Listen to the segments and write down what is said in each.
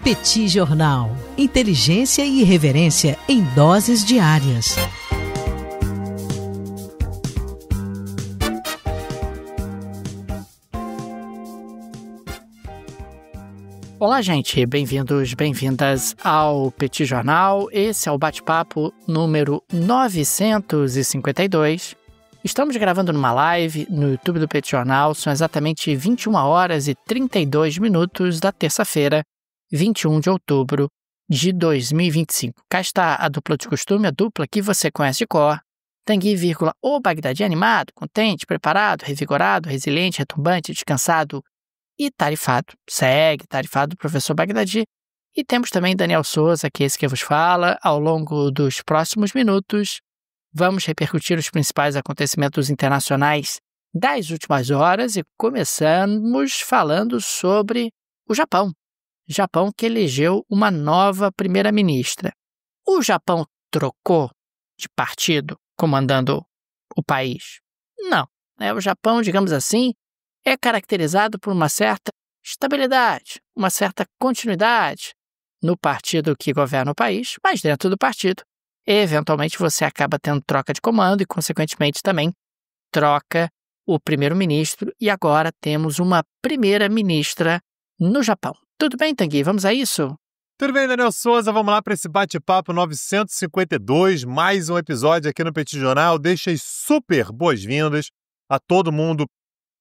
Petit Jornal. Inteligência e irreverência em doses diárias. Olá, gente. Bem-vindos, bem-vindas ao Petit Jornal. Esse é o bate-papo número 952. Estamos gravando numa live no YouTube do Petit Jornal. São exatamente 21 horas e 32 minutos da terça-feira, 21 de outubro de 2025. Cá está a dupla de costume, a dupla que você conhece de cor. Tanguy, o Bagdadi animado, contente, preparado, revigorado, resiliente, retumbante, descansado e tarifado. Segue tarifado do professor Bagdadi. E temos também Daniel Souza, que é esse que vos fala. Ao longo dos próximos minutos, vamos repercutir os principais acontecimentos internacionais das últimas horas e começamos falando sobre o Japão. Japão que elegeu uma nova primeira-ministra. O Japão trocou de partido comandando o país? Não. O Japão, digamos assim, é caracterizado por uma certa estabilidade, uma certa continuidade no partido que governa o país, mas dentro do partido, eventualmente você acaba tendo troca de comando e, consequentemente, também troca o primeiro-ministro e agora temos uma primeira-ministra no Japão. Tudo bem, Tanguy? Vamos a isso? Tudo bem, Daniel Souza? Vamos lá para esse bate-papo 952, mais um episódio aqui no Petit Jornal. Deixa as super boas-vindas a todo mundo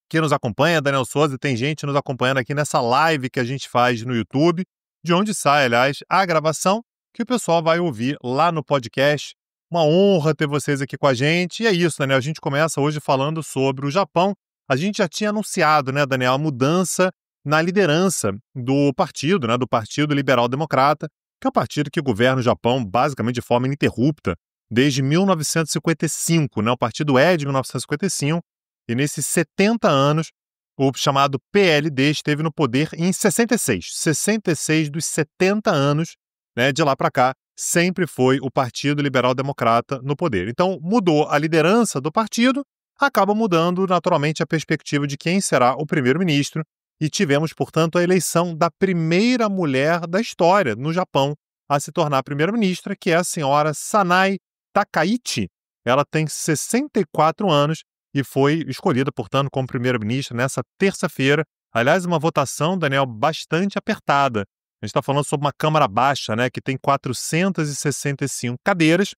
que nos acompanha, Daniel Souza. Tem gente nos acompanhando aqui nessa live que a gente faz no YouTube, de onde sai, aliás, a gravação que o pessoal vai ouvir lá no podcast. Uma honra ter vocês aqui com a gente. E é isso, Daniel. A gente começa hoje falando sobre o Japão. A gente já tinha anunciado, né, Daniel, a mudança na liderança do partido, né, do Partido Liberal Democrata, que é o partido que governa o Japão basicamente de forma ininterrupta desde 1955, né? O partido é de 1955. E nesses 70 anos, o chamado PLD esteve no poder em 66. 66 dos 70 anos, né, de lá para cá, sempre foi o Partido Liberal Democrata no poder. Então, mudou a liderança do partido, acaba mudando naturalmente a perspectiva de quem será o primeiro-ministro. E tivemos, portanto, a eleição da primeira mulher da história no Japão a se tornar primeira-ministra, que é a senhora Sanai Takaichi. Ela tem 64 anos. E foi escolhida, portanto, como primeira-ministra nessa terça-feira. Aliás, uma votação, Daniel, bastante apertada. A gente está falando sobre uma Câmara Baixa, né, que tem 465 cadeiras,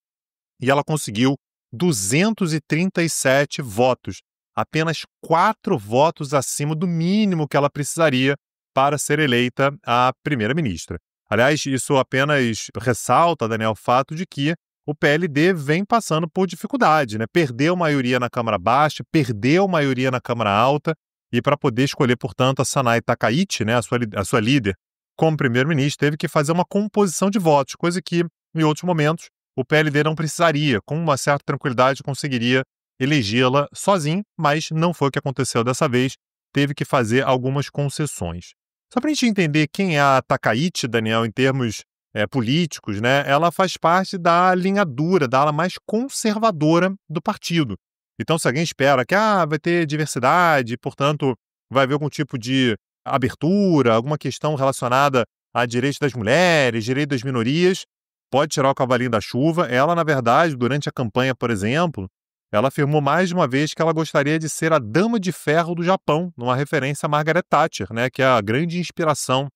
e ela conseguiu 237 votos. Apenas 4 votos acima do mínimo que ela precisaria para ser eleita a primeira-ministra. Aliás, isso apenas ressalta, Daniel, o fato de que o PLD vem passando por dificuldade, né? Perdeu maioria na Câmara Baixa, perdeu maioria na Câmara Alta, e para poder escolher, portanto, a Sanai Takaichi, né, a sua líder, como primeiro-ministro, teve que fazer uma composição de votos, coisa que, em outros momentos, o PLD não precisaria, com uma certa tranquilidade, conseguiria elegê-la sozinho, mas não foi o que aconteceu dessa vez, teve que fazer algumas concessões. Só para a gente entender quem é a Takaichi, Daniel, em termos políticos, né, ela faz parte da linha dura, da ala mais conservadora do partido. Então, se alguém espera que vai ter diversidade, portanto, vai haver algum tipo de abertura, alguma questão relacionada a direitos das mulheres, direitos das minorias, pode tirar o cavalinho da chuva. Ela, na verdade, durante a campanha, por exemplo, ela afirmou mais de uma vez que ela gostaria de ser a dama de ferro do Japão, numa referência a Margaret Thatcher, né, que é a grande inspiração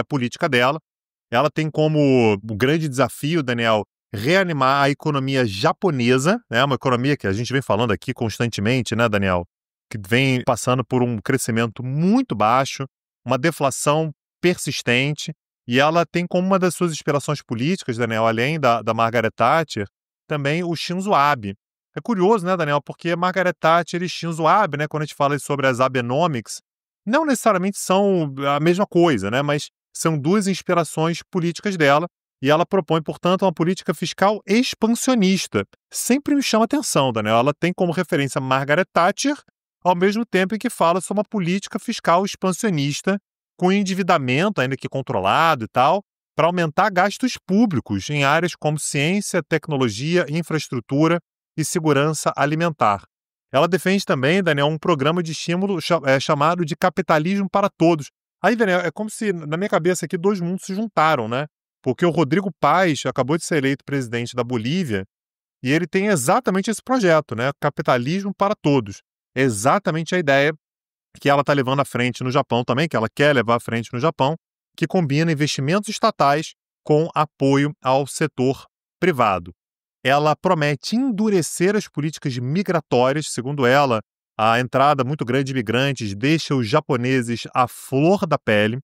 política dela. Ela tem como grande desafio, Daniel, reanimar a economia japonesa, né? Uma economia que a gente vem falando aqui constantemente, né, Daniel? Que vem passando por um crescimento muito baixo, uma deflação persistente, e ela tem como uma das suas inspirações políticas, Daniel, além da Margaret Thatcher, também o Shinzo Abe. É curioso, né, Daniel, porque Margaret Thatcher e Shinzo Abe, né, quando a gente fala sobre as Abenomics, não necessariamente são a mesma coisa, né, mas são duas inspirações políticas dela, e ela propõe, portanto, uma política fiscal expansionista. Sempre me chama atenção, Daniel. Ela tem como referência Margaret Thatcher, ao mesmo tempo em que fala sobre uma política fiscal expansionista, com endividamento, ainda que controlado e tal, para aumentar gastos públicos em áreas como ciência, tecnologia, infraestrutura e segurança alimentar. Ela defende também, Daniel, um programa de estímulo chamado de capitalismo para todos. Aí, Daniel, é como se, na minha cabeça aqui, dois mundos se juntaram, né? Porque o Rodrigo Paz acabou de ser eleito presidente da Bolívia e ele tem exatamente esse projeto, né? Capitalismo para todos. É exatamente a ideia que ela está levando à frente no Japão também, que ela quer levar à frente no Japão, que combina investimentos estatais com apoio ao setor privado. Ela promete endurecer as políticas migratórias, segundo ela, a entrada muito grande de imigrantes deixa os japoneses à flor da pele.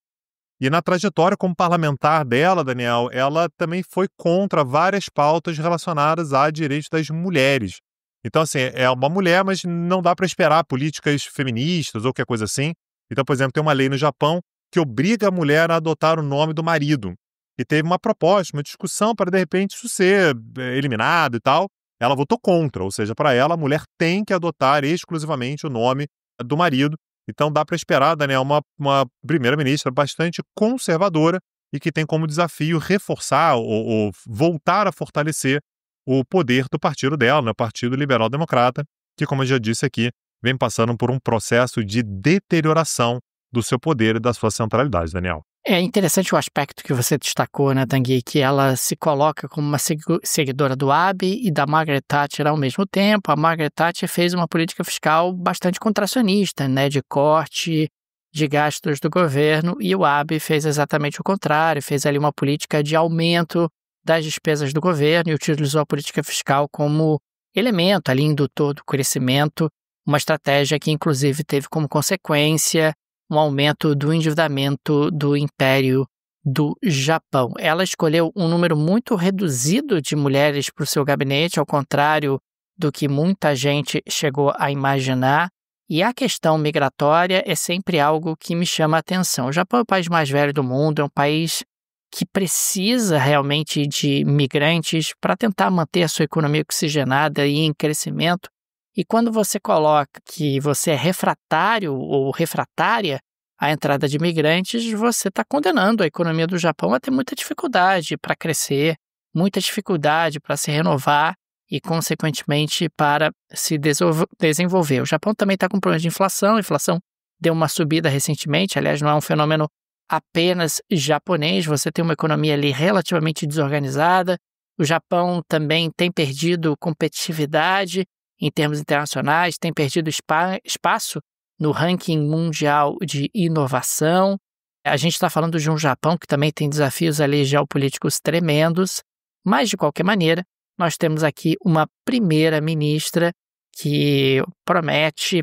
E na trajetória como parlamentar dela, Daniel, ela também foi contra várias pautas relacionadas a direitos das mulheres. Então, assim, é uma mulher, mas não dá para esperar políticas feministas ou qualquer coisa assim. Então, por exemplo, tem uma lei no Japão que obriga a mulher a adotar o nome do marido. E teve uma proposta, uma discussão para, de repente, isso ser eliminado e tal. Ela votou contra, ou seja, para ela, a mulher tem que adotar exclusivamente o nome do marido. Então, dá para esperar, Daniel, uma primeira-ministra bastante conservadora e que tem como desafio reforçar ou voltar a fortalecer o poder do partido dela, né, o Partido Liberal Democrata, que, como eu já disse aqui, vem passando por um processo de deterioração do seu poder e da sua centralidade, Daniel. É interessante o aspecto que você destacou, né, Tanguy, que ela se coloca como uma seguidora do Abe e da Margaret Thatcher ao mesmo tempo. A Margaret Thatcher fez uma política fiscal bastante contracionista, né, de corte de gastos do governo, e o Abe fez exatamente o contrário, fez ali uma política de aumento das despesas do governo e utilizou a política fiscal como elemento ali indutor do crescimento, uma estratégia que inclusive teve como consequência um aumento do endividamento do Império do Japão. Ela escolheu um número muito reduzido de mulheres para o seu gabinete, ao contrário do que muita gente chegou a imaginar, e a questão migratória é sempre algo que me chama a atenção. O Japão é o país mais velho do mundo, é um país que precisa realmente de migrantes para tentar manter a sua economia oxigenada e em crescimento. E quando você coloca que você é refratário ou refratária à entrada de imigrantes, você está condenando a economia do Japão a ter muita dificuldade para crescer, muita dificuldade para se renovar e, consequentemente, para se desenvolver. O Japão também está com problema de inflação. A inflação deu uma subida recentemente, aliás, não é um fenômeno apenas japonês, você tem uma economia ali relativamente desorganizada. O Japão também tem perdido competitividade em termos internacionais, tem perdido espaço no ranking mundial de inovação. A gente está falando de um Japão que também tem desafios ali geopolíticos tremendos, mas de qualquer maneira, nós temos aqui uma primeira-ministra que promete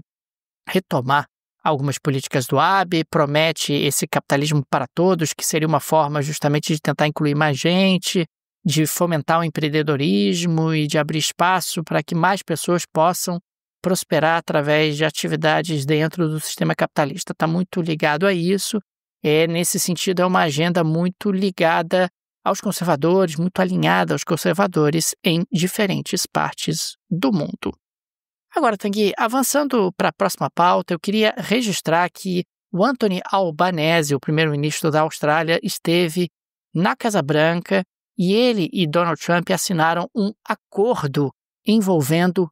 retomar algumas políticas do Abe, promete esse capitalismo para todos, que seria uma forma justamente de tentar incluir mais gente, de fomentar o empreendedorismo e de abrir espaço para que mais pessoas possam prosperar através de atividades dentro do sistema capitalista. Está muito ligado a isso. Nesse sentido, é uma agenda muito ligada aos conservadores, muito alinhada aos conservadores em diferentes partes do mundo. Agora, Tanguy, avançando para a próxima pauta, eu queria registrar que o Anthony Albanese, o primeiro-ministro da Austrália, esteve na Casa Branca e ele e Donald Trump assinaram um acordo envolvendo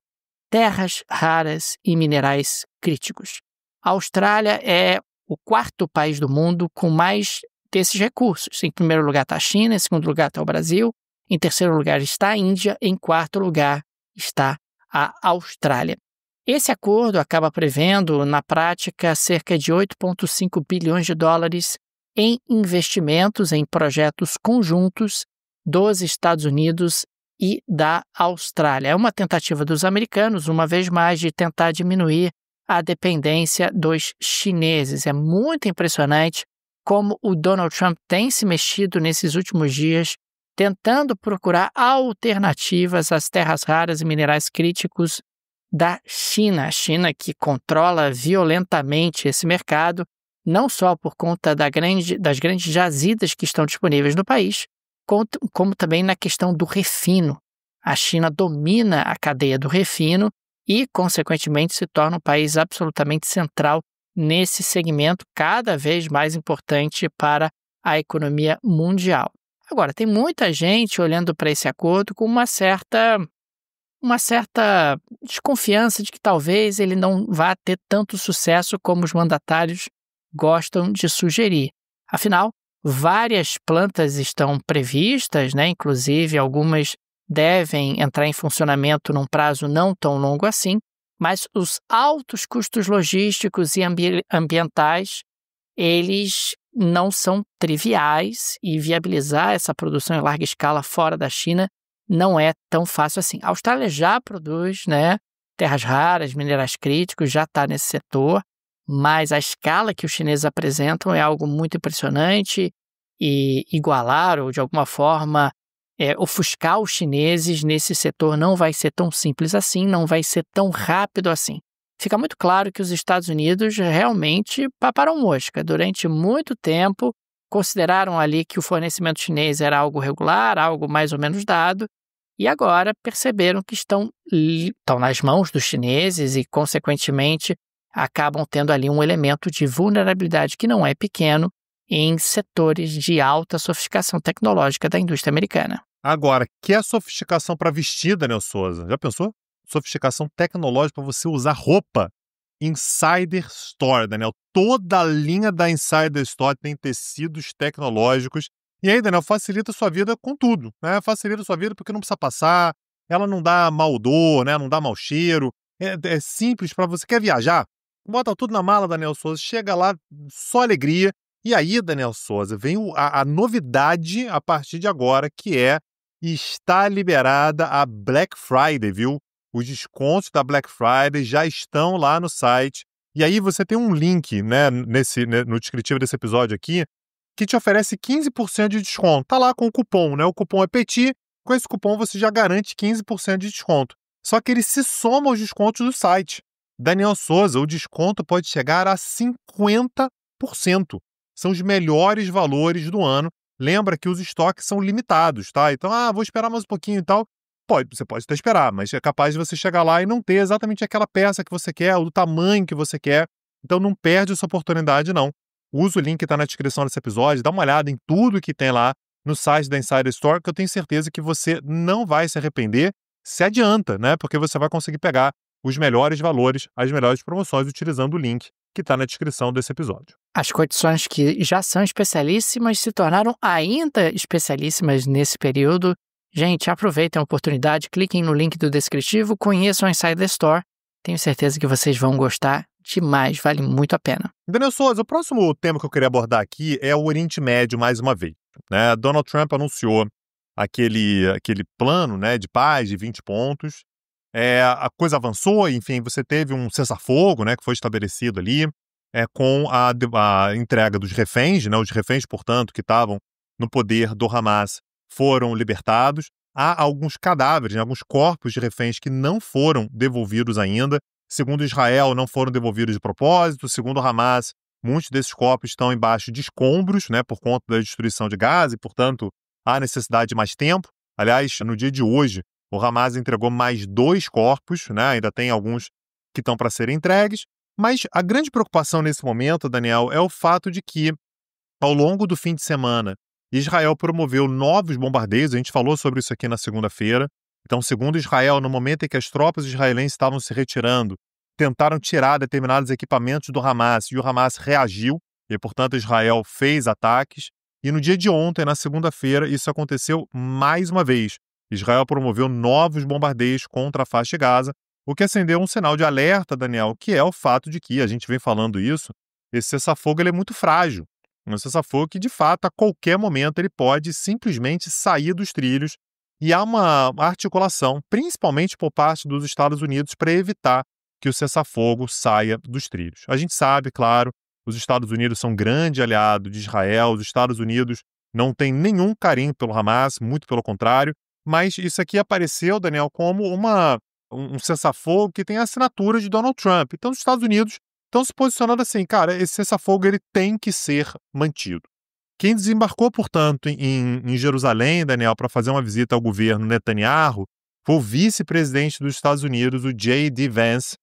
terras raras e minerais críticos. A Austrália é o quarto país do mundo com mais desses recursos. Em primeiro lugar está a China, em segundo lugar está o Brasil, em terceiro lugar está a Índia, em quarto lugar está a Austrália. Esse acordo acaba prevendo, na prática, cerca de 8,5 bilhões de dólares em investimentos em projetos conjuntos dos Estados Unidos e da Austrália. É uma tentativa dos americanos, uma vez mais, de tentar diminuir a dependência dos chineses. É muito impressionante como o Donald Trump tem se mexido nesses últimos dias, tentando procurar alternativas às terras raras e minerais críticos da China. A China que controla violentamente esse mercado, não só por conta das grandes jazidas que estão disponíveis no país, como também na questão do refino. A China domina a cadeia do refino e, consequentemente, se torna um país absolutamente central nesse segmento, cada vez mais importante para a economia mundial. Agora, tem muita gente olhando para esse acordo com uma certa desconfiança de que talvez ele não vá ter tanto sucesso como os mandatários gostam de sugerir. Afinal, várias plantas estão previstas, né? Inclusive algumas devem entrar em funcionamento num prazo não tão longo assim, mas os altos custos logísticos e ambientais, eles não são triviais e viabilizar essa produção em larga escala fora da China não é tão fácil assim. A Austrália já produz, né, terras raras, minerais críticos, já está nesse setor, mas a escala que os chineses apresentam é algo muito impressionante e igualar ou, de alguma forma, ofuscar os chineses nesse setor não vai ser tão simples assim, não vai ser tão rápido assim. Fica muito claro que os Estados Unidos realmente paparam mosca. Durante muito tempo, consideraram ali que o fornecimento chinês era algo regular, algo mais ou menos dado, e agora perceberam que estão nas mãos dos chineses e, consequentemente, acabam tendo ali um elemento de vulnerabilidade que não é pequeno em setores de alta sofisticação tecnológica da indústria americana. Agora, que é sofisticação para vestir, Daniel Souza? Já pensou? Sofisticação tecnológica para você usar roupa. Insider Store, Daniel. Toda a linha da Insider Store tem tecidos tecnológicos. E aí, Daniel, facilita a sua vida com tudo, né? Facilita a sua vida porque não precisa passar, ela não dá mau odor, né? Não dá mau cheiro. É simples para você. Quer viajar? Bota tudo na mala, Daniel Souza. Chega lá, só alegria. E aí, Daniel Souza, vem a novidade a partir de agora, que está liberada a Black Friday, viu? Os descontos da Black Friday já estão lá no site. E aí você tem um link, né, no descritivo desse episódio aqui, que te oferece 15% de desconto. Tá lá com o cupom, né? O cupom é PETI. Com esse cupom você já garante 15% de desconto. Só que ele se soma aos descontos do site. Daniel Souza, o desconto pode chegar a 50%. São os melhores valores do ano. Lembra que os estoques são limitados, tá? Então, vou esperar mais um pouquinho e tal. Você pode até esperar, mas é capaz de você chegar lá e não ter exatamente aquela peça que você quer, ou do tamanho que você quer. Então não perde essa oportunidade, não. Usa o link que está na descrição desse episódio, dá uma olhada em tudo que tem lá no site da Insider Store, que eu tenho certeza que você não vai se arrepender. Se adianta, né? Porque você vai conseguir pegar os melhores valores, as melhores promoções, utilizando o link que está na descrição desse episódio. As condições que já são especialíssimas se tornaram ainda especialíssimas nesse período. Gente, aproveitem a oportunidade, cliquem no link do descritivo, conheçam a Insider Store. Tenho certeza que vocês vão gostar demais, vale muito a pena. Daniel Souza, o próximo tema que eu queria abordar aqui é o Oriente Médio mais uma vez, né? Donald Trump anunciou aquele plano, né, de paz de 20 pontos. A coisa avançou, enfim, você teve um cessar-fogo, né, que foi estabelecido ali, com a entrega dos reféns, né, os reféns, portanto, que estavam no poder do Hamas foram libertados. Há alguns cadáveres, né, alguns corpos de reféns que não foram devolvidos ainda. Segundo Israel, não foram devolvidos de propósito. Segundo o Hamas, muitos desses corpos estão embaixo de escombros, né, por conta da destruição de Gaza e, portanto, há necessidade de mais tempo. Aliás, no dia de hoje, o Hamas entregou mais 2 corpos, né? Ainda tem alguns que estão para serem entregues. Mas a grande preocupação nesse momento, Daniel, é o fato de que, ao longo do fim de semana, Israel promoveu novos bombardeios. A gente falou sobre isso aqui na segunda-feira. Então, segundo Israel, no momento em que as tropas israelenses estavam se retirando, tentaram tirar determinados equipamentos do Hamas e o Hamas reagiu. E, portanto, Israel fez ataques. E no dia de ontem, na segunda-feira, isso aconteceu mais uma vez. Israel promoveu novos bombardeios contra a faixa de Gaza, o que acendeu um sinal de alerta, Daniel, que é o fato de que, a gente vem falando isso, esse cessar-fogo ele é muito frágil. Um cessar-fogo que, de fato, a qualquer momento ele pode simplesmente sair dos trilhos, e há uma articulação, principalmente por parte dos Estados Unidos, para evitar que o cessar-fogo saia dos trilhos. A gente sabe, claro, os Estados Unidos são um grande aliado de Israel, os Estados Unidos não têm nenhum carinho pelo Hamas, muito pelo contrário, mas isso aqui apareceu, Daniel, como um cessar-fogo que tem a assinatura de Donald Trump. Então, os Estados Unidos estão se posicionando assim, cara, esse cessar-fogo ele tem que ser mantido. Quem desembarcou, portanto, em Jerusalém, Daniel, para fazer uma visita ao governo Netanyahu, foi o vice-presidente dos Estados Unidos, o J.D. Vance,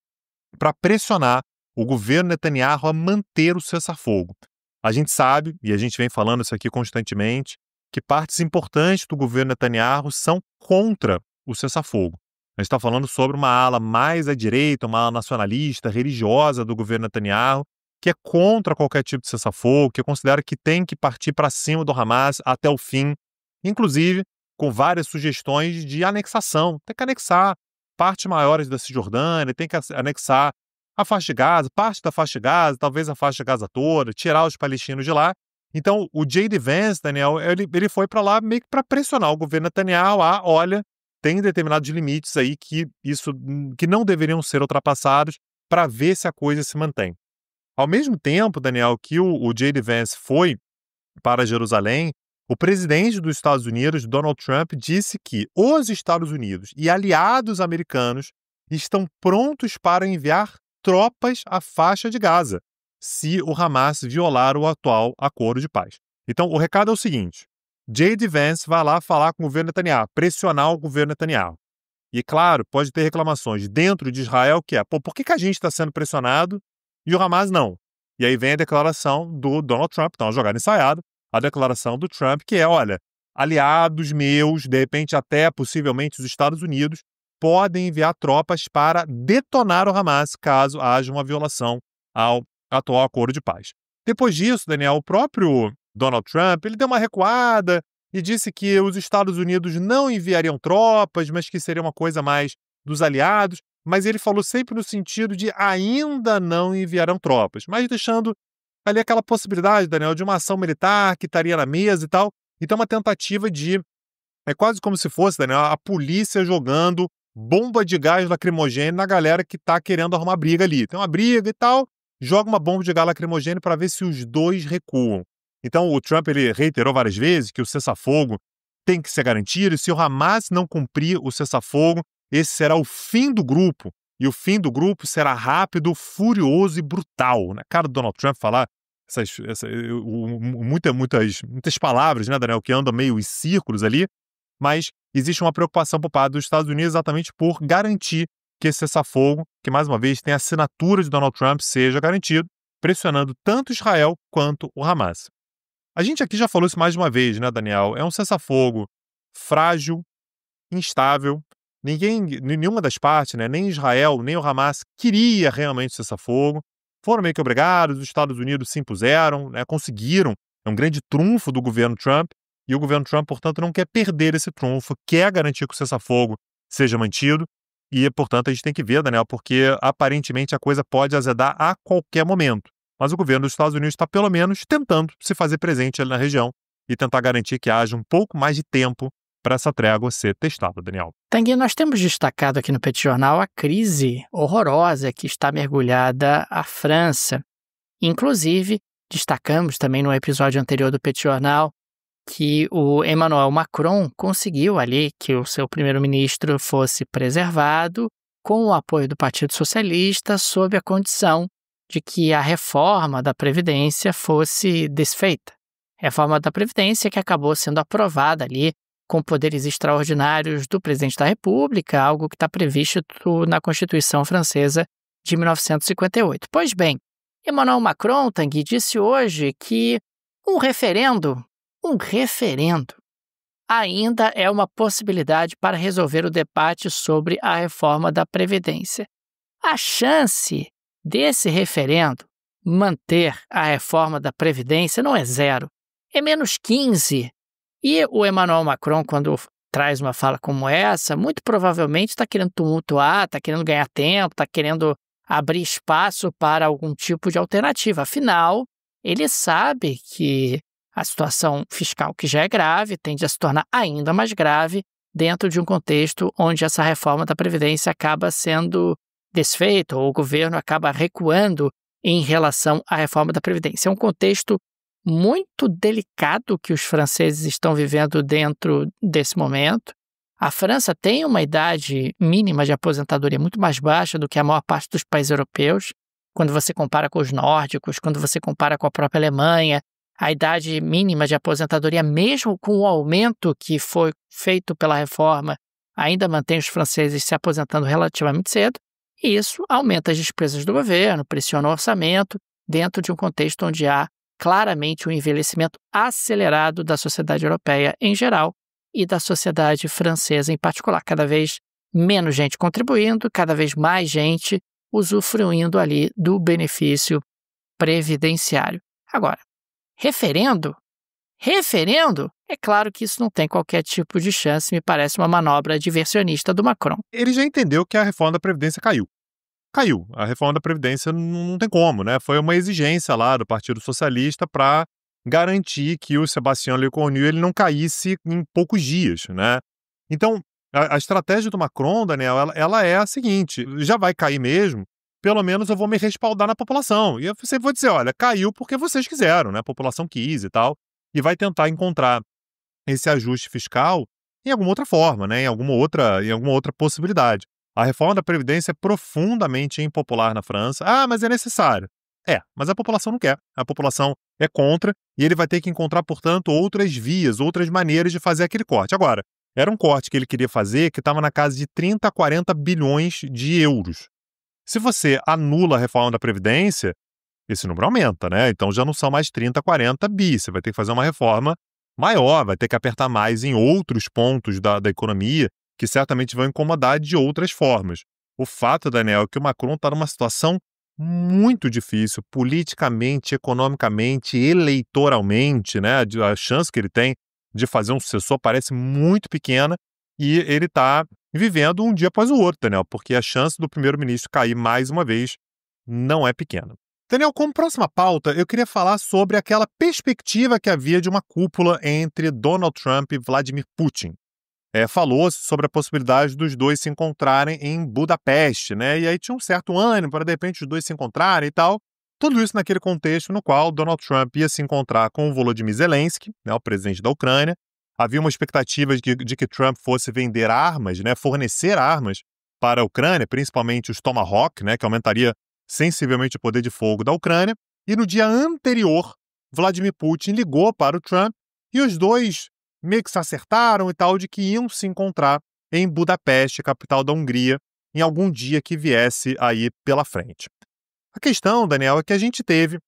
para pressionar o governo Netanyahu a manter o cessar-fogo. A gente sabe, e a gente vem falando isso aqui constantemente, que partes importantes do governo Netanyahu são contra o cessar-fogo. A gente está falando sobre uma ala mais à direita, uma ala nacionalista, religiosa do governo Netanyahu, que é contra qualquer tipo de cessar-fogo, que considera que tem que partir para cima do Hamas até o fim, inclusive com várias sugestões de anexação. Tem que anexar partes maiores da Cisjordânia, tem que anexar a faixa de Gaza, parte da faixa de Gaza, talvez a faixa de Gaza toda, tirar os palestinos de lá. Então, o J.D. Vance, Daniel, ele foi para lá meio que para pressionar o governo Netanyahu olha, tem determinados limites aí que não deveriam ser ultrapassados para ver se a coisa se mantém. Ao mesmo tempo, Daniel, que o J.D. Vance foi para Jerusalém, o presidente dos Estados Unidos, Donald Trump, disse que os Estados Unidos e aliados americanos estão prontos para enviar tropas à faixa de Gaza, se o Hamas violar o atual acordo de paz. Então, o recado é o seguinte: J.D. Vance vai lá falar com o governo Netanyahu, pressionar o governo Netanyahu. E, claro, pode ter reclamações dentro de Israel, que é, por que a gente está sendo pressionado e o Hamas não? E aí vem a declaração do Donald Trump, então uma jogada ensaiada, a declaração do Trump, que é, olha, aliados meus, de repente até possivelmente os Estados Unidos, podem enviar tropas para detonar o Hamas caso haja uma violação ao atual acordo de paz. Depois disso, Daniel, o próprio Donald Trump, ele deu uma recuada e disse que os Estados Unidos não enviariam tropas, mas que seria uma coisa mais dos aliados, mas ele falou sempre no sentido de ainda não enviarão tropas, mas deixando ali aquela possibilidade, Daniel, de uma ação militar que estaria na mesa e tal. Então, uma tentativa de... É quase como se fosse, Daniel, a polícia jogando bomba de gás lacrimogêneo na galera que está querendo arrumar briga ali. Tem uma briga e tal, joga uma bomba de gás lacrimogêneo para ver se os dois recuam. Então, o Trump ele reiterou várias vezes que o cessar-fogo tem que ser garantido, e se o Hamas não cumprir o cessar-fogo, esse será o fim do grupo. E o fim do grupo será rápido, furioso e brutal. Na cara do Donald Trump falar muitas palavras, né, Daniel, que andam meio em círculos ali, mas existe uma preocupação por parte dos Estados Unidos exatamente por garantir que esse cessar-fogo, que mais uma vez tem a assinatura de Donald Trump, seja garantido, pressionando tanto Israel quanto o Hamas. A gente aqui já falou isso mais de uma vez, né, Daniel? É um cessar-fogo frágil, instável. Nenhuma das partes, né, nem Israel, nem o Hamas, queria realmente cessar-fogo. Foram meio que obrigados, os Estados Unidos se impuseram, né, conseguiram. É um grande trunfo do governo Trump. E o governo Trump, portanto, não quer perder esse trunfo, quer garantir que o cessar-fogo seja mantido. E, portanto, a gente tem que ver, Daniel, porque aparentemente a coisa pode azedar a qualquer momento. Mas o governo dos Estados Unidos está, pelo menos, tentando se fazer presente ali na região e tentar garantir que haja um pouco mais de tempo para essa trégua ser testada, Daniel. Tanguy, nós temos destacado aqui no Petit Jornal a crise horrorosa que está mergulhada a França. Inclusive, destacamos também no episódio anterior do Petit Jornal que o Emmanuel Macron conseguiu ali que o seu primeiro-ministro fosse preservado com o apoio do Partido Socialista sob a condição de que a reforma da Previdência fosse desfeita. Reforma da Previdência que acabou sendo aprovada ali com poderes extraordinários do presidente da República, algo que está previsto na Constituição Francesa de 1958. Pois bem, Emmanuel Macron, Tanguy, disse hoje que um referendo ainda é uma possibilidade para resolver o debate sobre a reforma da Previdência. A chance desse referendo manter a reforma da Previdência não é 0, é menos 15. E o Emmanuel Macron, quando traz uma fala como essa, muito provavelmente está querendo tumultuar, está querendo ganhar tempo, está querendo abrir espaço para algum tipo de alternativa. Afinal, ele sabe que a situação fiscal, que já é grave, tende a se tornar ainda mais grave dentro de um contexto onde essa reforma da Previdência acaba sendo desfeita ou o governo acaba recuando em relação à reforma da Previdência. É um contexto muito delicado que os franceses estão vivendo dentro desse momento. A França tem uma idade mínima de aposentadoria muito mais baixa do que a maior parte dos países europeus. Quando você compara com os nórdicos, quando você compara com a própria Alemanha, a idade mínima de aposentadoria, mesmo com o aumento que foi feito pela reforma, ainda mantém os franceses se aposentando relativamente cedo, e isso aumenta as despesas do governo, pressiona o orçamento, dentro de um contexto onde há claramente um envelhecimento acelerado da sociedade europeia em geral e da sociedade francesa em particular. Cada vez menos gente contribuindo, cada vez mais gente usufruindo ali do benefício previdenciário. Agora, referendo? Referendo? É claro que isso não tem qualquer tipo de chance, me parece uma manobra diversionista do Macron. Ele já entendeu que a reforma da Previdência caiu. Caiu. A reforma da Previdência não tem como, né? Foi uma exigência lá do Partido Socialista para garantir que o Sébastien Lecornu ele não caísse em poucos dias, né? Então, a estratégia do Macron, Daniel, ela é a seguinte: já vai cair mesmo, pelo menos eu vou me respaldar na população. E eu sempre vou dizer, olha, caiu porque vocês quiseram, né? A população quis e tal, e vai tentar encontrar esse ajuste fiscal em alguma outra forma, né? Em alguma outra possibilidade. A reforma da Previdência é profundamente impopular na França. Ah, mas é necessário. Mas a população não quer. A população é contra e ele vai ter que encontrar, portanto, outras vias, outras maneiras de fazer aquele corte. Agora, era um corte que ele queria fazer que estava na casa de 30 a 40 bilhões de euros. Se você anula a reforma da Previdência, esse número aumenta, né? Então já não são mais 30, 40 bi. Você vai ter que fazer uma reforma maior, vai ter que apertar mais em outros pontos da economia que certamente vão incomodar de outras formas. O fato, Daniel, é que o Macron está numa situação muito difícil, politicamente, economicamente, eleitoralmente, né? A chance que ele tem de fazer um sucessor parece muito pequena e ele está vivendo um dia após o outro, Daniel, porque a chance do primeiro-ministro cair mais uma vez não é pequena. Daniel, como próxima pauta, eu queria falar sobre aquela perspectiva que havia de uma cúpula entre Donald Trump e Vladimir Putin. Falou-se sobre a possibilidade dos dois se encontrarem em Budapeste, né? E aí tinha um certo ânimo para, de repente, os dois se encontrarem e tal. Tudo isso naquele contexto no qual Donald Trump ia se encontrar com o Volodymyr Zelensky, né, o presidente da Ucrânia. Havia uma expectativa de que Trump fosse vender armas, né, fornecer armas para a Ucrânia, principalmente os Tomahawk, né, que aumentaria sensivelmente o poder de fogo da Ucrânia. E no dia anterior, Vladimir Putin ligou para o Trump e os dois meio que se acertaram e tal, de que iam se encontrar em Budapeste, capital da Hungria, em algum dia que viesse aí pela frente. A questão, Daniel, é que a gente teve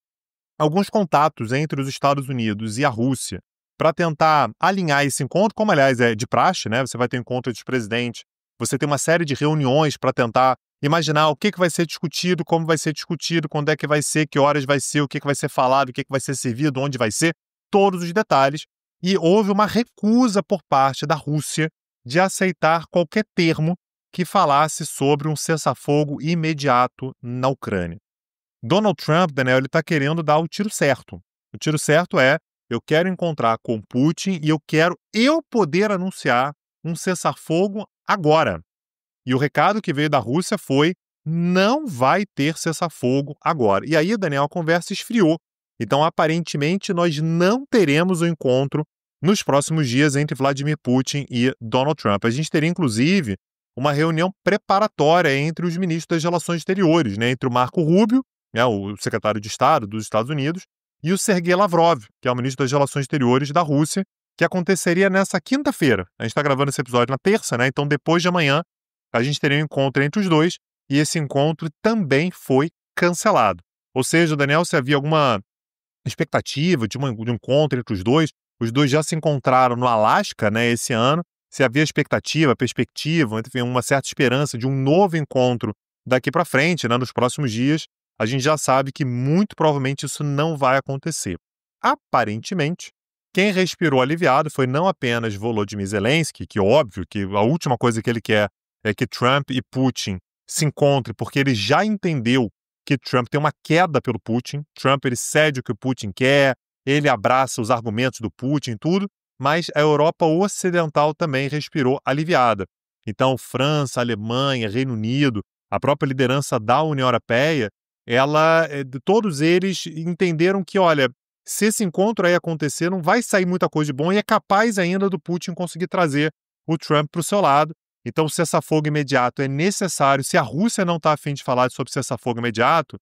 alguns contatos entre os Estados Unidos e a Rússia para tentar alinhar esse encontro, como aliás é de praxe, né? Você vai ter encontro dos presidentes, você tem uma série de reuniões para tentar imaginar o que vai ser discutido, como vai ser discutido, quando é que vai ser, que horas vai ser, o que vai ser falado, o que vai ser servido, onde vai ser, todos os detalhes. E houve uma recusa por parte da Rússia de aceitar qualquer termo que falasse sobre um cessar-fogo imediato na Ucrânia. Donald Trump, Daniel, ele está querendo dar o tiro certo. O tiro certo é, eu quero encontrar com Putin e eu quero poder anunciar um cessar-fogo agora. E o recado que veio da Rússia foi, não vai ter cessar-fogo agora. E aí, Daniel, a conversa esfriou. Então, aparentemente, nós não teremos o encontro nos próximos dias entre Vladimir Putin e Donald Trump. A gente teria, inclusive, uma reunião preparatória entre os ministros das Relações Exteriores, né, entre o Marco Rubio, né, o secretário de Estado dos Estados Unidos, e o Sergei Lavrov, que é o ministro das Relações Exteriores da Rússia, que aconteceria nessa quinta-feira. A gente está gravando esse episódio na terça, né? Então, depois de amanhã, a gente teria um encontro entre os dois, e esse encontro também foi cancelado. Ou seja, Daniel, se havia alguma expectativa de um encontro entre os dois já se encontraram no Alasca, né, esse ano, se havia expectativa, perspectiva, enfim, uma certa esperança de um novo encontro daqui para frente, né, nos próximos dias, a gente já sabe que muito provavelmente isso não vai acontecer. Aparentemente, quem respirou aliviado foi não apenas Volodymyr Zelensky, que óbvio que a última coisa que ele quer é que Trump e Putin se encontrem, porque ele já entendeu que Trump tem uma queda pelo Putin. Trump ele cede o que o Putin quer, ele abraça os argumentos do Putin e tudo, mas a Europa Ocidental também respirou aliviada. Então, França, Alemanha, Reino Unido, a própria liderança da União Europeia, todos eles entenderam que, olha, se esse encontro aí acontecer, não vai sair muita coisa de bom e é capaz ainda do Putin conseguir trazer o Trump para o seu lado. Então, o cessar-fogo imediato é necessário. Se a Rússia não está a fim de falar sobre cessar-fogo imediato,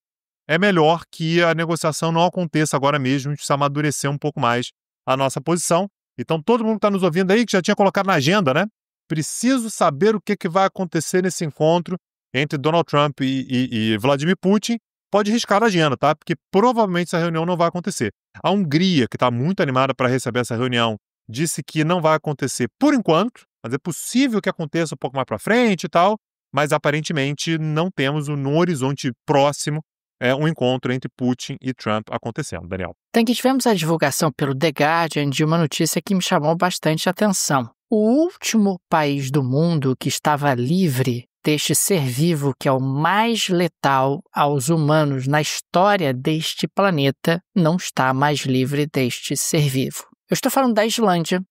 é melhor que a negociação não aconteça agora mesmo, a gente precisa amadurecer um pouco mais a nossa posição. Então, todo mundo que está nos ouvindo aí, que já tinha colocado na agenda, né? Preciso saber o que vai acontecer nesse encontro entre Donald Trump e Vladimir Putin. Pode riscar a agenda, tá? Porque provavelmente essa reunião não vai acontecer. A Hungria, que está muito animada para receber essa reunião, disse que não vai acontecer por enquanto, mas é possível que aconteça um pouco mais para frente e tal, mas aparentemente não temos no horizonte próximo um encontro entre Putin e Trump acontecendo, Daniel. Tanque, tivemos a divulgação pelo The Guardian de uma notícia que me chamou bastante atenção. O último país do mundo que estava livre deste ser vivo, que é o mais letal aos humanos na história deste planeta, não está mais livre deste ser vivo. Eu estou falando da Islândia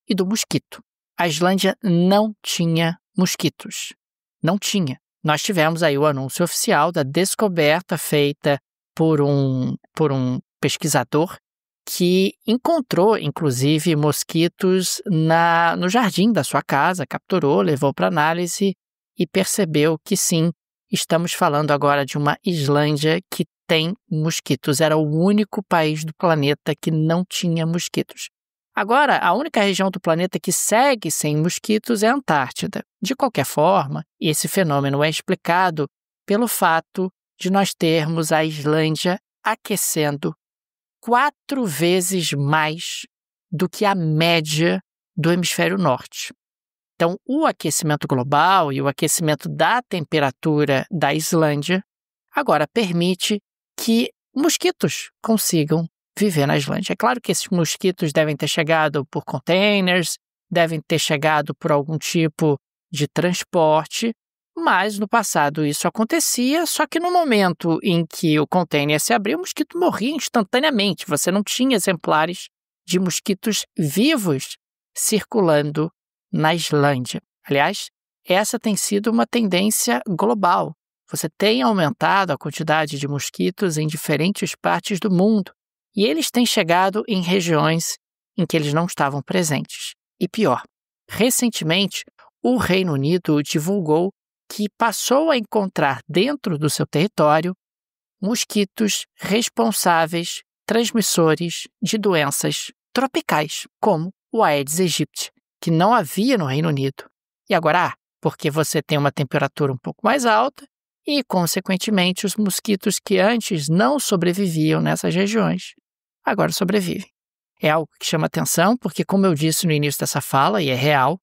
e do mosquito. A Islândia não tinha mosquitos. Não tinha. Nós tivemos aí o anúncio oficial da descoberta feita por um pesquisador que encontrou, inclusive, mosquitos no jardim da sua casa, capturou, levou para análise e percebeu que sim, estamos falando agora de uma Islândia que tem mosquitos. Era o único país do planeta que não tinha mosquitos. Agora, a única região do planeta que segue sem mosquitos é a Antártida. De qualquer forma, esse fenômeno é explicado pelo fato de nós termos a Islândia aquecendo 4 vezes mais do que a média do hemisfério norte. Então, o aquecimento global e o aquecimento da temperatura da Islândia agora permite que mosquitos consigam viver na Islândia. É claro que esses mosquitos devem ter chegado por containers, devem ter chegado por algum tipo de transporte, mas no passado isso acontecia, só que no momento em que o container se abriu, o mosquito morria instantaneamente. Você não tinha exemplares de mosquitos vivos circulando na Islândia. Aliás, essa tem sido uma tendência global. Você tem aumentado a quantidade de mosquitos em diferentes partes do mundo. E eles têm chegado em regiões em que eles não estavam presentes. E pior, recentemente, o Reino Unido divulgou que passou a encontrar dentro do seu território mosquitos responsáveis, transmissores de doenças tropicais, como o Aedes aegypti, que não havia no Reino Unido. E agora, porque você tem uma temperatura um pouco mais alta e, consequentemente, os mosquitos que antes não sobreviviam nessas regiões, agora sobrevivem. É algo que chama atenção, porque, como eu disse no início dessa fala, e é real,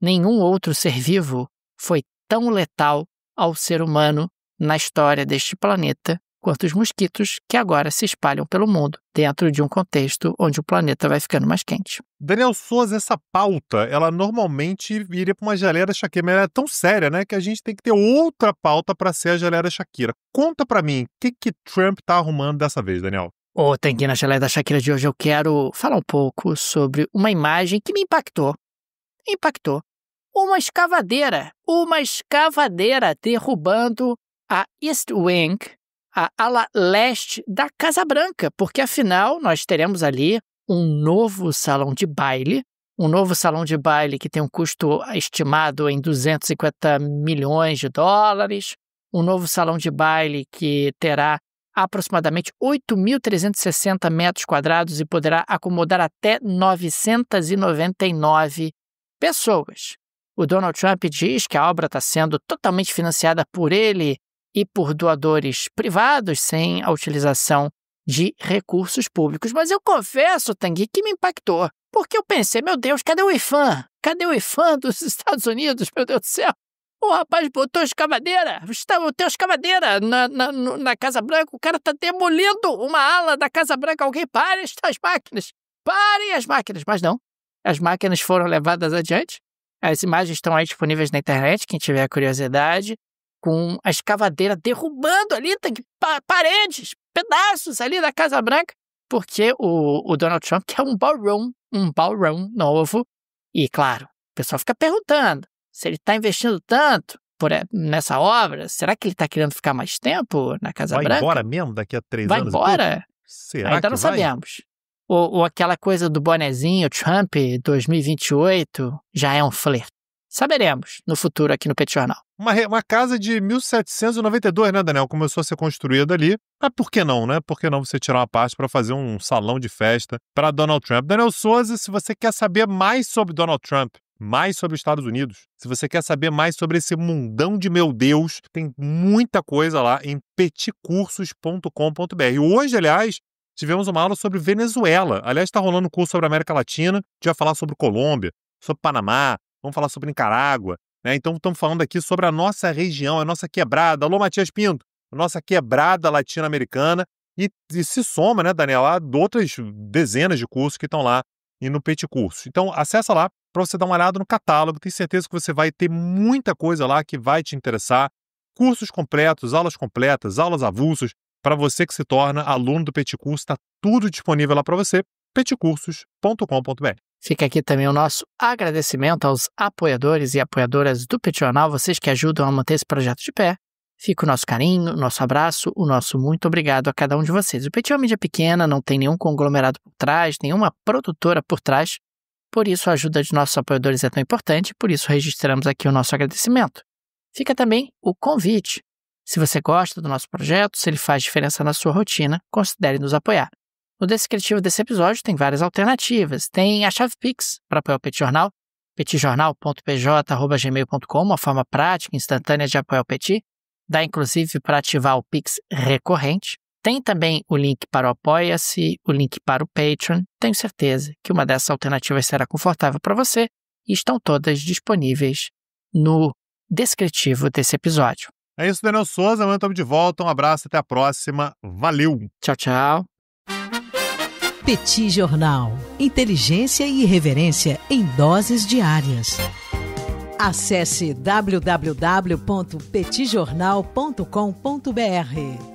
nenhum outro ser vivo foi tão letal ao ser humano na história deste planeta quanto os mosquitos que agora se espalham pelo mundo, dentro de um contexto onde o planeta vai ficando mais quente. Daniel Souza, essa pauta, ela normalmente viria para uma geleia Shakira, mas ela é tão séria, né, que a gente tem que ter outra pauta para ser a geleia Shakira. Conta para mim, o que Trump tá arrumando dessa vez, Daniel? Tanguinho, na geleia da Shakira de hoje eu quero falar um pouco sobre uma imagem que me impactou. Uma escavadeira derrubando a East Wing, a ala leste da Casa Branca, porque afinal nós teremos ali um novo salão de baile que tem um custo estimado em 250 milhões de dólares, um novo salão de baile que terá aproximadamente 8.360 metros quadrados e poderá acomodar até 999 pessoas. O Donald Trump diz que a obra está sendo totalmente financiada por ele e por doadores privados, sem a utilização de recursos públicos. Mas eu confesso, Tanguy, que me impactou, porque eu pensei, meu Deus, cadê o IFAM? Cadê o IFAM dos Estados Unidos, meu Deus do céu? O rapaz botou escavadeira, tem escavadeira na Casa Branca, o cara está demolindo uma ala da Casa Branca. Alguém pare estas máquinas, parem as máquinas. Mas não, as máquinas foram levadas adiante. As imagens estão aí disponíveis na internet, quem tiver curiosidade, com a escavadeira derrubando ali paredes, pedaços ali da Casa Branca, porque o Donald Trump quer um ballroom novo. E, claro, o pessoal fica perguntando, se ele está investindo tanto nessa obra, será que ele está querendo ficar mais tempo na Casa Branca? Vai embora mesmo daqui a 3 anos? Vai embora? Será ainda que não vai? Sabemos. Ou aquela coisa do bonezinho, Trump 2028, já é um flerte. Saberemos no futuro aqui no Pet Jornal. Uma casa de 1792, né, Daniel? Começou a ser construída ali. Mas por que não, né? Por que não você tirar uma parte para fazer um salão de festa para Donald Trump? Daniel Souza, se você quer saber mais sobre Donald Trump, mais sobre os Estados Unidos, se você quer saber mais sobre esse mundão de meu Deus, tem muita coisa lá em petcursos.com.br. Hoje, aliás, tivemos uma aula sobre Venezuela. Aliás, está rolando um curso sobre a América Latina. A gente vai falar sobre Colômbia, sobre Panamá, vamos falar sobre Nicarágua, né? Então, estamos falando aqui sobre a nossa região, a nossa quebrada. Alô, Matias Pinto, nossa quebrada latino-americana e se soma, né, Daniel, a outras dezenas de cursos que estão lá e no Petit Cursos. Então, acessa lá para você dar uma olhada no catálogo. Tenho certeza que você vai ter muita coisa lá que vai te interessar. Cursos completos, aulas avulsas. Para você que se torna aluno do Petit Curso, está tudo disponível lá para você, petcursos.com.br. Fica aqui também o nosso agradecimento aos apoiadores e apoiadoras do Petit Jornal, vocês que ajudam a manter esse projeto de pé. Fica o nosso carinho, o nosso abraço, o nosso muito obrigado a cada um de vocês. O Petit é uma mídia pequena, não tem nenhum conglomerado por trás, nenhuma produtora por trás, por isso a ajuda de nossos apoiadores é tão importante, por isso registramos aqui o nosso agradecimento. Fica também o convite. Se você gosta do nosso projeto, se ele faz diferença na sua rotina, considere nos apoiar. No descritivo desse episódio tem várias alternativas. Tem a chave Pix para apoiar o Petit Jornal, petijornal.pj@gmail.com, uma forma prática e instantânea de apoiar o Petit. Dá inclusive para ativar o Pix recorrente. Tem também o link para o Apoia-se, o link para o Patreon. Tenho certeza que uma dessas alternativas será confortável para você e estão todas disponíveis no descritivo desse episódio. É isso, Daniel Souza. Amanhã estamos de volta. Um abraço, até a próxima. Valeu! Tchau, tchau. Petit Jornal. Inteligência e irreverência em doses diárias. Acesse www.petitjornal.com.br.